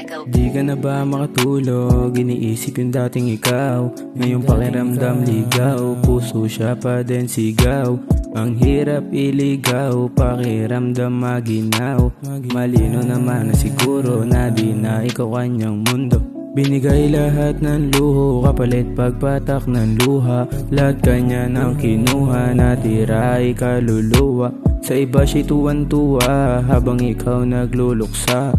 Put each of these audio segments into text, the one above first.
Di ka na ba makatulog? Iniisip yung dating ikaw. Ngayong pakiramdam ligaw, puso siya pa din sigaw. Ang hirap iligaw, pakiramdam maginaw. Malino naman na siguro na di na ikaw kanyang mundo. Binigay lahat ng luho, kapalit pagpatak ng luha. Lahat kanya nang kinuha, natira ay kaluluwa. Sa iba siya tuwan-tuwa, habang ikaw nagluluksa.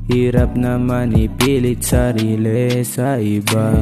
Hirap naman ipilit sarili sa iba.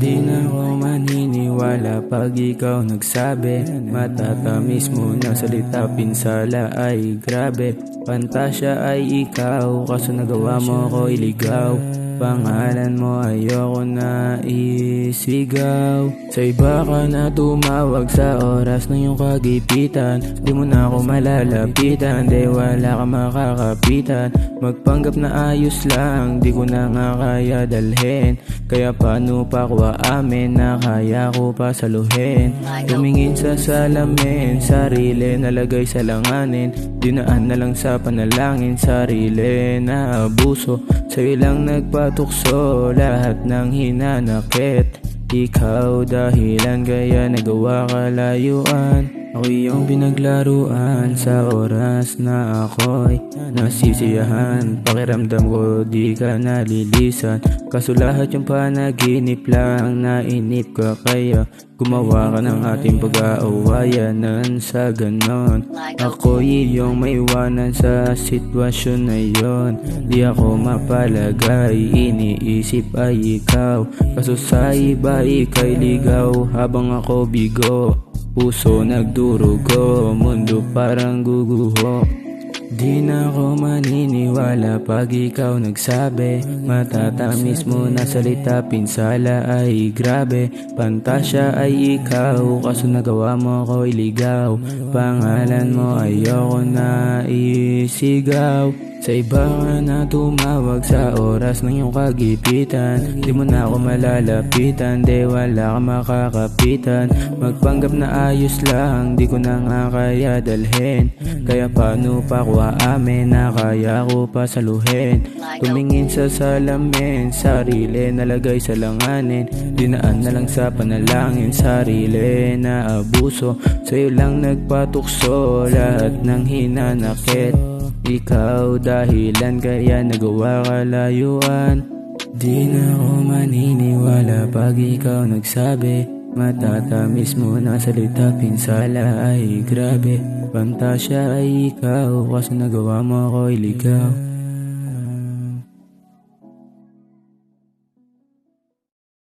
Di na ako maniniwala pag ikaw nagsabi. Matatamis mo na salita, pinsala ay grabe. Pantasya ay ikaw, kaso nagawa mo ako iligaw. Pangalan mo ayoko na isigaw. Sa iba ka na tumawag sa oras ng iyong kagipitan. Di mo na ako malalapitan, di wala ka makakapitan. Magpanggap na ayos lang, di ko na nga kaya dalhin. Kaya paano pa ko aamin na kaya ko pa saluhin. Tumingin sa salamin, sarili nalagay sa langanin. Dinaan na lang sa panalangin, sarili na abuso. Sa'yo lang nagpatukso, lahat ng hinanakit. Ikaw dahilan kaya nagawa kalayuan. Ako iyong pinaglaruan sa oras na ako'y nasisiyahan. Pakiramdam ko di ka nalilisan, kaso lahat yung panaginip lang. Nainip ka kaya gumawa ka ng ating pag-aawayanan. Sa ganon ako'y iyong maiwanan sa sitwasyon na yon. Di ako mapalagay, iniisip ay ikaw. Kaso sa iba ika'y ligaw, habang ako bigo. Puso nagdurugo, mundo parang guguho. Di na ako maniniwala pag ikaw nagsabi. Matatamis mo na salita, pinsala ay grabe. Pantasya ay ikaw, kaso nagawa mo ako iligaw. Pangalan mo ayoko na isigaw. Sa iba ka na tumawag sa oras ng iyong kagipitan. Di mo na ako malalapitan, di wala ka makakapitan. Magpanggap na ayos lang, di ko na nga kaya dalhin. Kaya paano pa ko aamin na kaya ko pa saluhin. Tumingin sa salamin, sarili nalagay sa langanin. Dinaan na lang sa panalangin, sarili na abuso. Sa'yo lang nagpatukso, lahat ng hinanakit. Ikaw dahilan kaya nagawa kalayuan. Di na ako maniniwala pag ikaw nagsabi. Matatamis mo na salita, pinsala ay grabe. Pantasya ay ikaw, kaso nagawa mo ako iligaw.